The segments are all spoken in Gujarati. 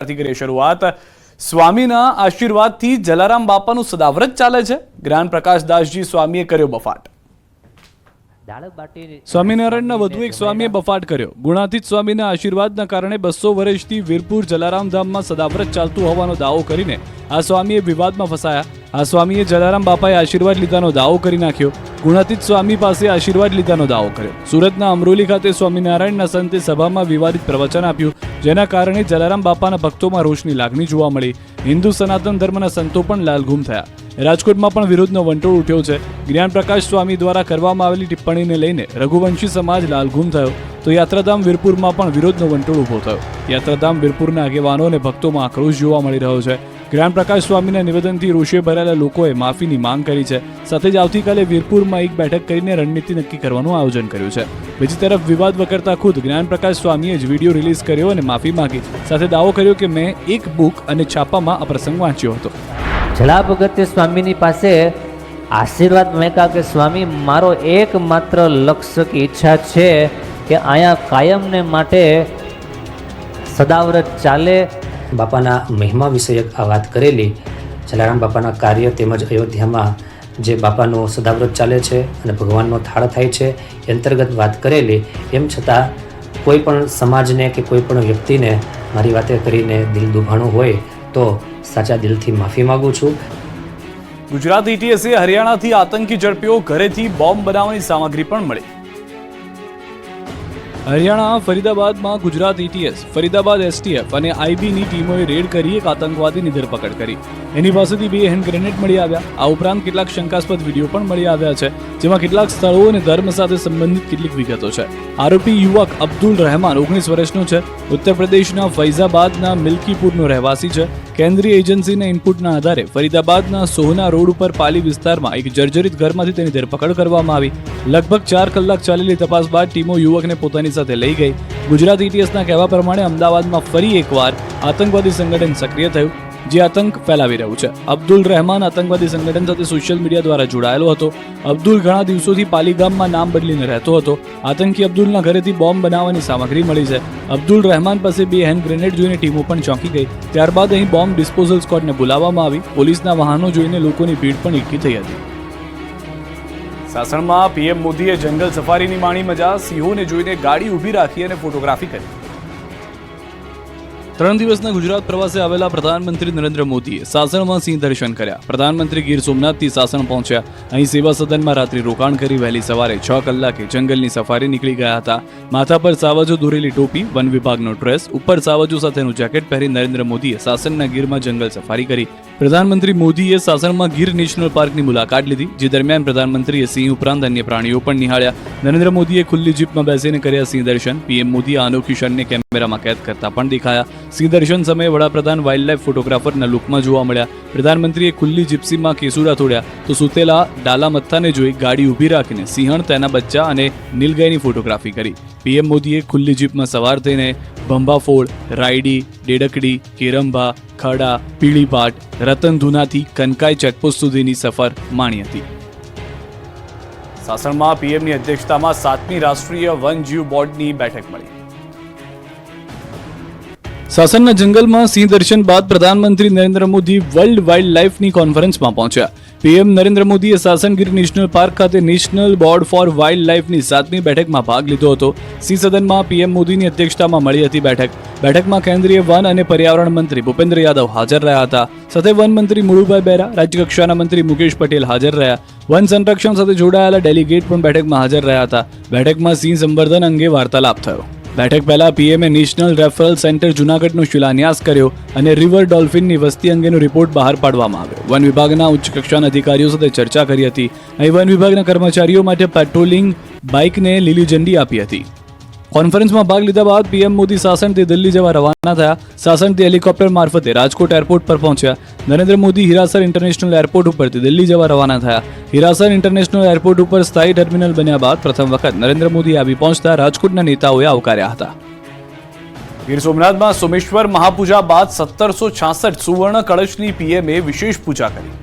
કરીએ શરૂઆત સ્વામીના આશીર્વાદથી જલારામ બાપાનું સદાવ્રત ચાલે છે। જ્ઞાન પ્રકાશદાસજી સ્વામીએ કર્યો બફાટ। સ્વામિનારાયણના વધુ એક સ્વામીએ બફાટ કર્યો। ગુણાતીત સ્વામીના આશીર્વાદના કારણે 200 વર્ષથી વીરપુર જલારામ ધામમાં સદાવ્રત ચાલતું હોવાનો દાવો કરીને આ સ્વામીએ વિવાદમાં ફસાયા। આ સ્વામીએ જલારામ બાપાએ આશીર્વાદ લીધાનો દાવો કરી નાખ્યો। ગુણાતીત સ્વામી પાસે આશીર્વાદ લીધાનો દાવો કર્યો। સુરતના અમરોલી ખાતે સ્વામિનારાયણના સંતે સભામાં વિવાદિત પ્રવચન આપ્યું, જેના કારણે જલારામ બાપાના ભક્તોમાં રોષની લાગણી જોવા મળી। હિન્દુ સનાતન ધર્મના સંતો પણ લાલઘૂમ થયા। રાજકોટમાં પણ વિરોધનો વંટોળ ઉઠ્યો છે। જ્ઞાન પ્રકાશ સ્વામી દ્વારા કરવામાં આવેલી ટિપ્પણીને લઈને રઘુવંશી સમાજ લાલઘૂમ થયો, તો યાત્રાધામ વીરપુરમાં પણ વિરોધનો વંટોળ ઊભો થયો। યાત્રાધામ વીરપુરના આગેવાનો અને ભક્તોમાં આક્રોશ જોવા મળી રહ્યો છે। જ્ઞાન પ્રકાશ સ્વામીના નિવેદનથી રોષે ભરાયેલા લોકોએ માફીની માંગ કરી છે। સાથે જ આવતીકાલે વીરપુરમાં એક બેઠક કરીને રણનીતિ નક્કી કરવાનું આયોજન કર્યું છે। બીજી તરફ વિવાદ વકરતા ખુદ જ્ઞાન પ્રકાશ સ્વામીએ જ વિડીયો રિલીઝ કર્યો અને માફી માંગી। સાથે દાવો કર્યો કે મેં એક બુક અને છાપામાં આ પ્રસંગ વાંચ્યો હતો। જલા ભગતે સ્વામીની પાસે આશીર્વાદ માંગ્યા કે સ્વામી, મારો એકમાત્ર લક્ષ્ય કે ઈચ્છા છે કે અહીંયા કાયમને માટે સદાવ્રત ચાલે। બાપાના મહિમા વિષયક આ વાત કરેલી, જલારામ બાપાના કાર્ય તેમજ અયોધ્યામાં જે બાપાનો સદાવ્રત ચાલે છે અને ભગવાનનો થાળ થાય છે એ અંતર્ગત વાત કરેલી। એમ છતાં કોઈ પણ સમાજને કે કોઈ પણ વ્યક્તિને મારી વાતે કરીને દિલ દુભાણું હોય તો સાચા દિલથી માફી માગું છું। ગુજરાત એટીએસે હરિયાણાથી આતંકી ઝડપ્યો, ઘરેથી બોમ્બ બનાવવાની સામગ્રી પણ મળી। હરિયાણા ફરીદાબાદમાં ગુજરાત એટીએસ, ફરીદાબાદ એસટીએફ અને આઈબીની ટીમોએ રેડ કરી એક આતંકવાદીની ધરપકડ કરી। એની પાસેથી 2 હેન્ડ ગ્રેનેડ મળી આવ્યા। આ ઉપરાંત કેટલાક શંકાસ્પદ વિડીયો પણ મળી આવ્યા છે, જેમાં કેટલાક સ્થળો અને ધર્મ સાથે સંબંધિત કેટલીક વિગતો છે। આરોપી યુવક અબ્દુલ રહેમાન 19 વર્ષનો છે। ઉત્તર પ્રદેશના ફૈઝાબાદના મિલ્કીપુરનો રહેવાસી છે। કેન્દ્રીય એજન્સીના ઇનપુટના આધારે ફરીદાબાદના સોહના રોડ ઉપર પાલી વિસ્તારમાં એક જર્જરિત ઘરમાંથી તેની ધરપકડ કરવામાં આવી। લગભગ 4 કલાક ચાલેલી તપાસ બાદ ટીમો યુવકને પોતાની સાથે લઈ ગઈ। ગુજરાત એટીએસના કહેવા પ્રમાણે અમદાવાદમાં ફરી એકવાર આતંકવાદી સંગઠન સક્રિય થયું, જે આતંક ફેલાવી રહ્યું છે। અબ્દુલ રહેમાન આતંકવાદી સંગઠન સાથે સોશિયલ મીડિયા દ્વારા જોડાયેલો હતો। અબ્દુલ ઘણા દિવસોથી પાલીગામમાં નામ બદલીને રહેતો હતો। આતંકી અબ્દુલના ઘરેથી બોમ્બ બનાવવાની સામગ્રી મળી છે। અબ્દુલ રહેમાન પાસે 2 હેન્ડ ગ્રેનેડ જોઈને ટીમો પણ ચોંકી ગઈ। ત્યારબાદ અહીં બોમ્બ ડિસ્પોઝલ સ્ક્વોડને બોલાવવામાં આવી। પોલીસના વાહનો જોઈને લોકોની ભીડ પણ એકઠી થઈ હતી। સાસણમાં પીએમ મોદીએ જંગલ સફારીની માણી મજા। સિંહોને જોઈને ગાડી ઊભી રાખી અને ફોટોગ્રાફી કરી। 3 દિવસના ગુજરાત પ્રવાસે આવેલા પ્રધાનમંત્રી નરેન્દ્ર મોદીએ સાસણમાં સિંહ દર્શન કર્યા। પ્રધાનમંત્રી ગીર સોમનાથથી સાસણ પહોંચ્યા। અહીં સેવા સદનમાં રાત્રિ રોકાણ કરી વહેલી સવારે 6 કલાકે જંગલની સફારી નીકળી ગયા હતા। માથા પર સાવજો દોરેલી ટોપી, વન વિભાગનો ડ્રેસ, ઉપર સાવજો સાથેનું જેકેટ પહેરી નરેન્દ્ર મોદીએ સાસણના ગીરમાં જંગલ સફારી કરી। પ્રધાનમંત્રી મોદીએ સાસણમાં ગીર નેશનલ પાર્કની મુલાકાત લીધી, જે દરમિયાન પ્રધાનમંત્રીએ સિંહ ઉપરાંત અન્ય પ્રાણીઓ પણ નિહાળ્યા। નરેન્દ્ર મોદીએ ખુલ્લી જીપમાં બેસીને કર્યા સિંહ દર્શન। પીએમ મોદીએ આ અનોખી ક્ષણને કેમેરામાં કેદ કરતા પણ દેખાયા। સિંહ દર્શન સમયે વડાપ્રધાન વાઇલ્ડ લાઇફ ફોટોગ્રાફરના લુકમાં જોવા મળ્યા। પ્રધાનમંત્રીએ ખુલ્લી જીપ્સીમાં કેસુડા તોડ્યા, તો સૂતેલા ડાલા મથ્થાને જોઈ ગાડી ઊભી રાખીને સિંહણ, તેના બચ્ચા અને નીલગાયની ફોટોગ્રાફી કરી। પીએમ મોદીએ ખુલ્લી જીપમાં સવાર થઈને ભંભાફોડ, રાયડી, ડેડકડી, કેરંભા, ખડા, પીળીપાટ, રતનધુનાથી કનકાઈ ચેકપોસ્ટ સુધીની સફર માણી હતી। સાસણમાં પીએમની અધ્યક્ષતામાં 7મી રાષ્ટ્રીય વનજીવ બોર્ડની બેઠક મળી। સાસણના જંગલમાં સિંહ દર્શન બાદ પ્રધાનમંત્રી નરેન્દ્ર મોદી વર્લ્ડ વાઇલ્ડ લાઇફની કોન્ફરન્સમાં પહોંચ્યા। પીએમ નરેન્દ્ર મોદીએ સાસણ ગીર નેશનલ પાર્ક ખાતે નેશનલ બોર્ડ ફોર વાઇલ્ડ લાઇફની 7મી બેઠકમાં ભાગ લીધો હતો। સિંહ સદનમાં પીએમ મોદીની અધ્યક્ષતામાં મળી હતી બેઠકમાં કેન્દ્રીય વન અને પર્યાવરણ મંત્રી ભૂપેન્દ્ર યાદવ હાજર રહ્યા હતા। સાથે વન મંત્રી મુળુભાઈ બેરા, રાજ્યકક્ષાના મંત્રી મુકેશ પટેલ હાજર રહ્યા। વન સંરક્ષણ સાથે જોડાયેલા ડેલિગેટ પણ બેઠકમાં હાજર રહ્યા હતા। બેઠકમાં સિંહ સંવર્ધન અંગે વાર્તાલાપ થયો। બેઠક પહેલા પીએમએ નેશનલ રેફરલ સેન્ટર જૂનાગઢનો શિલાન્યાસ કર્યો અને રિવર ડોલ્ફિનની વસ્તી અંગેનો રિપોર્ટ બહાર પાડવામાં આવ્યો। વન વિભાગના ઉચ્ચ કક્ષાના અધિકારીઓ સાથે ચર્ચા કરી હતી। અહીં વન વિભાગના કર્મચારીઓ માટે પેટ્રોલિંગ બાઇકને લીલી ઝંડી આપી હતી। કોન્ફરન્સમાં ભાગ લીધા બાદ પીએમ મોદી સાસણથી દિલ્હી જવા રવાના થયા। સાસણથી હેલિકોપ્ટર મારફતે રાજકોટ એરપોર્ટ પર પહોંચ્યા। નરેન્દ્ર મોદી હીરાસર ઇન્ટરનેશનલ એરપોર્ટ ઉપરથી દિલ્હી જવા રવાના થયા। હીરાસર ઇન્ટરનેશનલ એરપોર્ટ ઉપર સ્થાયી ટર્મિનલ બન્યા બાદ પ્રથમ વખત નરેન્દ્ર મોદી આવી પહોંચતા રાજકોટના નેતાઓએ આવકાર્યા હતા। ગીર સોમનાથમાં સોમેશ્વર મહાપૂજા બાદ 1766 સુવર્ણ કળશની પીએમએ વિશેષ પૂજા કરી।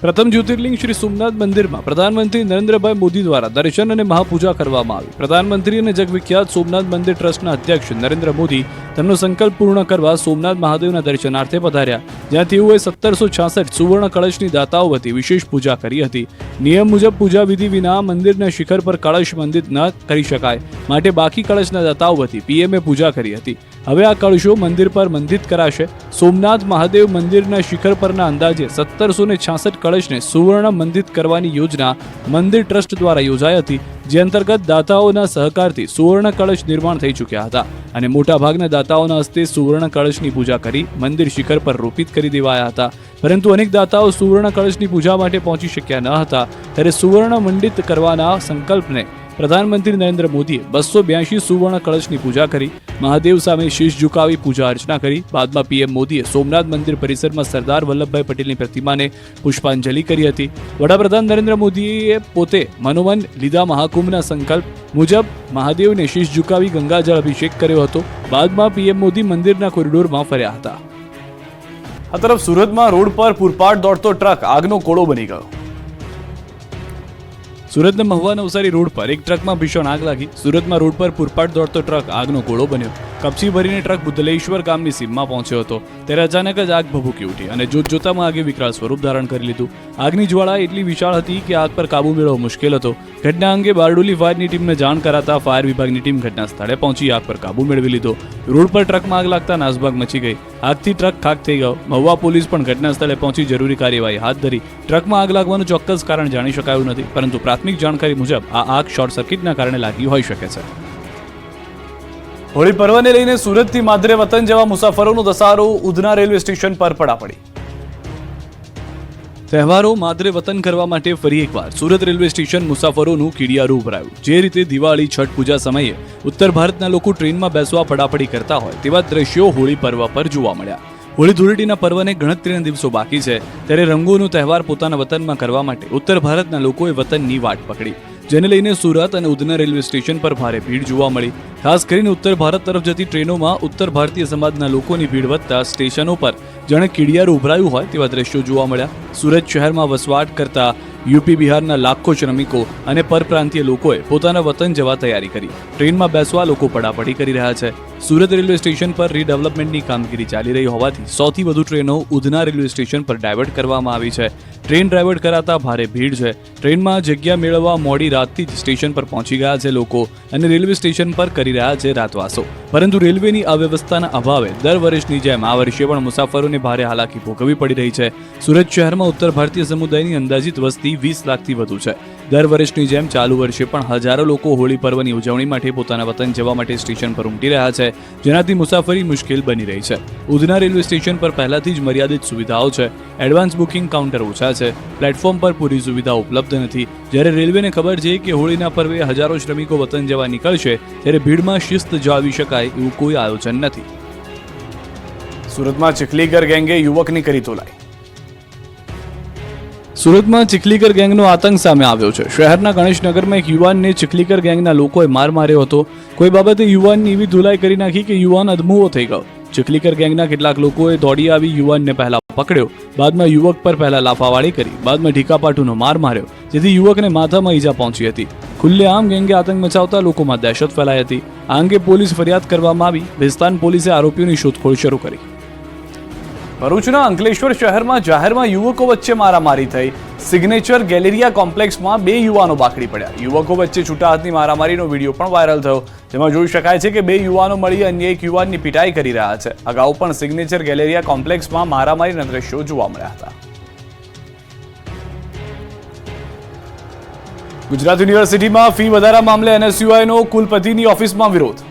પ્રથમ જ્યોતિર્લિંગ શ્રી સોમનાથ મંદિરમાં પ્રધાનમંત્રી નરેન્દ્રભાઈ મોદી દ્વારા દર્શન અને મહાપૂજા કરવામાં આવી. પ્રધાનમંત્રી અને જગવિખ્યાત સોમનાથ મંદિર ટ્રસ્ટના અધ્યક્ષ નરેન્દ્ર મોદી તેમનો સંકલ્પ પૂર્ણ કરવા સોમનાથ મહાદેવના દર્શનાર્થે પધાર્યા, જ્યાં તેઓએ 1766 સુવર્ણ કળશની દાતાઓ વતી વિશેષ પૂજા કરી હતી. નિયમ મુજબ પૂજા વિધિ વિના મંદિરના શિખર પર કળશ મંદિર ન કરી શકાય, માટે બાકી કળશના દાતાઓ વતી પીએમએ પૂજા કરી હતી. હવે આ કળશો મંદિર પર મંદિત કરાશે. સોમનાથ મહાદેવ મંદિરના શિખર પરના અંદાજે 1766 કળશને સુવર્ણ મંદિત કરવાની યોજના મંદિર ટ્રસ્ટ દ્વારા યોજાઈ હતી, જે અંતર્ગત દાતાઓના સહકારથી સુવર્ણ કળશ નિર્માણ થઈ ચૂક્યા હતા અને મોટાભાગના દાતાઓના હસ્તે સુવર્ણ કળશની પૂજા કરી મંદિર શિખર પર રોપિત કરી દેવાયા હતા. પરંતુ અનેક દાતાઓ સુવર્ણ કળશની પૂજા માટે પહોંચી શક્યા ન હતા, ત્યારે સુવર્ણ મંડિત કરવાના સંકલ્પને પ્રધાનમંત્રી નરેન્દ્ર મોદીએ 282 સુવર્ણ કળશની પૂજા કરી, મહાદેવ સામે શીશ ઝુકાવી પૂજા અર્ચના કરી. બાદમાં પીએમ મોદીએ સોમનાથ મંદિર પરિસરમાં સરદાર વલ્લભભાઈ પટેલની પ્રતિમાને પુષ્પાંજલિ કરી હતી. વડાપ્રધાન નરેન્દ્ર મોદીએ પોતે મનોમન લીધા મહાકુંભના સંકલ્પ મુજબ મહાદેવને શીશ ઝુકાવી ગંગાજળ અભિષેક કર્યો હતો. બાદમાં પીએમ મોદી મંદિરના કોરિડોરમાં ફર્યા હતા. આ તરફ સુરતમાં રોડ પર પૂરપાટ દોડતો ટ્રક આગનો કોળો બની ગયો. સુરતના મહુવા નવસારી રોડ પર એક ટ્રકમાં ભીષણ આગ લાગી. સુરતમાં રોડ પર પૂરપાટ દોડતો ટ્રક આગનો ગોળો બન્યો. કપચી ભરીને ટ્રક બુદ્ધલેશ્વર ગામની સીમમાં પહોંચ્યો હતો, ત્યારે અચાનક જ આગ ભભૂકી ઉઠી અને જોતજોતામાં આગે વિકરાળ સ્વરૂપ ધારણ કરી લીધું. આગની જ્વાળા એટલી વિશાળ હતી કે આગ પર કાબુ મેળવવો મુશ્કેલ હતો. ઘટના અંગે બારડોલી ફાયરની ટીમને જાણ કરાતા ફાયર વિભાગની ટીમ ઘટના સ્થળે પહોંચી આગ પર કાબુ મેળવી લીધો. રોડ પર ટ્રકમાં આગ લાગતા નાસભાગ મચી ગઈ. આગથી ટ્રક ખાક થઈ ગયો. મહુવા પોલીસ પણ ઘટના સ્થળે પહોંચી જરૂરી કાર્યવાહી હાથ ધરી. ટ્રકમાં આગ લાગવાનું ચોક્કસ કારણ જાણી શકાયું નથી, પરંતુ પ્રાથમિક જાણકારી મુજબ આ આગ શોર્ટ સર્કિટના કારણે લાગી હોઈ શકે છે. હોળી પર્વને લઈને સુરતથી માદરે વતન જવા મુસાફરોનો ધસારો ઉધના રેલવે સ્ટેશન પર પડી. તહેવારો માદરે વતન કરવા માટે ફરી એકવાર સુરત રેલવે સ્ટેશન મુસાફરોનું કીડિયારું ઉભરાયું. જે રીતે દિવાળી, છઠ પૂજા સમયે ઉત્તર ભારતના લોકો ટ્રેનમાં બેસવા પડાપડી કરતા હોય તેવા દ્રશ્યો હોળી પર્વ પર જોવા મળ્યા. હોળી ધૂળેટીના પર્વને ગણતરીના દિવસો બાકી છે, ત્યારે રંગોનો તહેવાર પોતાના વતનમાં કરવા માટે ઉત્તર ભારતના લોકોએ વતનની વાટ પકડી, જેને લઈને સુરત અને ઉધના રેલવે સ્ટેશન પર ભારે ભીડ જોવા મળી. ખાસ કરીને ઉત્તર ભારત તરફ જતી ટ્રેનોમાં ઉત્તર ભારતીય સમાજના લોકોની ભીડ વધતા સ્ટેશનો પર જાણે કીડિયારું ઉભરાયું હોય તેવા દ્રશ્યો જોવા મળ્યા. સુરત શહેરમાં વસવાટ કરતા યુપી, બિહારના લાખો શ્રમિકો અને પરપ્રાંતીય લોકોએ પોતાના વતન જવા તૈયારી કરી. ટ્રેનમાં બેસવા લોકો પડાપડી કરી રહ્યા છે. સુરત રેલવે સ્ટેશન પર રીડેવલપમેન્ટની કામગીરી ચાલી રહી હોવાથી સૌથી વધુ ટ્રેનો ઉધના રેલવે સ્ટેશન પર ડાયવર્ટ કરવામાં આવી છે. ટ્રેન ડાયવર્ટ કરાતા ભારે ભીડ છે. ટ્રેનમાં જગ્યા મેળવવા મોડી રાતથી જ સ્ટેશન પર પહોંચી ગયા છે લોકો અને રેલવે સ્ટેશન પર કરી રહ્યા છે રાતવાસો. પરંતુ રેલવેની અવ્યવસ્થાના અભાવે દર વર્ષની જેમ આ વર્ષે પણ મુસાફરોને ભારે હાલાકી ભોગવવી પડી રહી છે. સુરત શહેરમાં ઉત્તર ભારતીય સમુદાયની અંદાજિત વસ્તી 20 લાખથી વધુ છે. દર વર્ષની જેમ ચાલુ વર્ષે પણ હજારો લોકો હોળી પર્વની ઉજવણી માટે પોતાના વતન જવા માટે સ્ટેશન પર ઉમટી રહ્યા છે, જેનાથી મુસાફરી મુશ્કેલ બની રહી છે. ઉધના રેલવે સ્ટેશન પર પહેલાથી જ મર્યાદિત સુવિધાઓ છે. એડવાન્સ બુકિંગ કાઉન્ટર ઓછા છે. પ્લેટફોર્મ પર પૂરી સુવિધા ઉપલબ્ધ નથી. જ્યારે રેલવેને ખબર છે કે હોળીના પર્વે હજારો શ્રમિકો વતન જવા નીકળશે, ત્યારે ભીડમાં શિસ્ત જાળવી શકાય એવું કોઈ આયોજન નથી. સુરતમાં ચીખલીગર ગેંગે યુવકની કરી તોલાઈ. સુરતમાં ચીખલીગર ગેંગનો આતંક સામે આવ્યો છે. શહેરના ગણેશનગરમાં એક યુવાનને ચીખલીગર ગેંગના લોકોએ માર માર્યો હતો. કોઈ બાબતે યુવાનની એવી ધુલાઈ કરી નાખી કે યુવાન અધમુવો થઈ ગયો. ચીખલીગર ગેંગના કેટલાક લોકોએ દોડી આવી યુવાનને પહેલા પકડ્યો, બાદમાં યુવક પર પહેલા લાફાવાળી કરી, બાદમાં ઢીકાપાટુનો માર માર્યો, જેથી યુવકને માથામાં ઈજા પહોંચી હતી. ખુલ્લેઆમ ગેંગે આતંક મચાવતા લોકોમાં દહેશત ફેલાઈ હતી. આ અંગે પોલીસ ફરિયાદ કરવામાં આવી. ભેસ્તાન પોલીસે આરોપીઓની શોધખોળ શરૂ કરી. ભરૂચના અંકલેશ્વર શહેરમાં જાહેરમાં યુવકો વચ્ચે મારામારી થઈ. સિગ્નેચર ગેલેરિયા કોમ્પ્લેક્સમાં 2 યુવાનો બાકડી પડ્યા. યુવકો વચ્ચે છૂટા હાથની મારામારીનો વિડીયો પણ વાયરલ થયો, જેમાં જોઈ શકાય છે કે 2 યુવાનો મળી અન્ય એક યુવાનની પિટાઈ કરી રહ્યા છે. અગાઉ પણ સિગ્નેચર ગેલેરિયા કોમ્પ્લેક્સમાં મારામારીના દ્રશ્યો જોવા મળ્યા હતા. ગુજરાત યુનિવર્સિટીમાં ફી વધારા મામલે એનએસયુઆઈનો કુલપતિની ઓફિસમાં વિરોધ.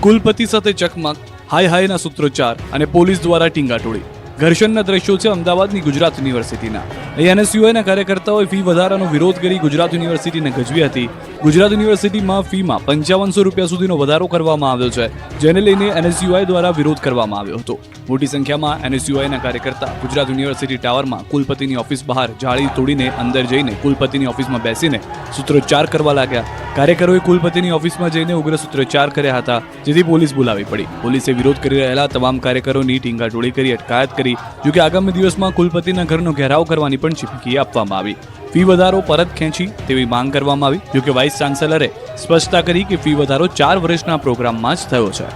કુલપતિ સાથે ચકમક, હાય હાયના સૂત્રોચ્ચાર અને પોલીસ દ્વારા ટીંગાટોળી. ઘર્ષણના દ્રશ્યો છે અમદાવાદની ગુજરાત યુનિવર્સિટીના. એનએસયુઆઈના કાર્યકર્તાઓએ ફી વધારાનો વિરોધ કરી ગુજરાત યુનિવર્સિટીને ગજવી હતી. ગુજરાત યુનિવર્સિટીમાં ફીમાં 5500 રૂપિયા સુધીનો વધારો કરવામાં આવ્યો છે, જેને લઈને એનએસયુઆઈ દ્વારા વિરોધ કરવામાં આવ્યો હતો. મોટી સંખ્યામાં એનએસયુઆઈના કાર્યકર્તા ગુજરાત યુનિવર્સિટી ટાવરમાં કુલપતિની ઓફિસ બહાર જાળી તોડીને અંદર જઈને કુલપતિની ઓફિસમાં બેસીને સૂત્રોચ્ચાર કરવા લાગ્યા. કાર્યકરોએ કુલપતિની ઓફિસમાં જઈને ઉગ્ર સૂત્રોચ્ચાર કર્યા હતા, જેથી પોલીસ બોલાવી પડી. પોલીસે વિરોધ કરી રહેલા તમામ કાર્યકરોની ટીંગાટોળી કરી અટકાયત કરી. જોકે આગામી દિવસમાં કુલપતિના ઘરનો ઘેરાવ કરવાની પણ ચીમકી આપવામાં આવી. ફી વધારો પરત ખેંચી તેવી માંગ કરવામાં આવી. જોકે વાઇસ ચાન્સેલરે સ્પષ્ટતા કરી કે ફી વધારો 4 વર્ષના પ્રોગ્રામમાં જ થયો છે.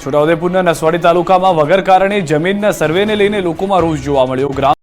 છોટાઉદેપુરના નસવાડી તાલુકામાં વગર કારણે જમીનના સર્વેને લઈને લોકોમાં રોષ જોવા મળ્યો.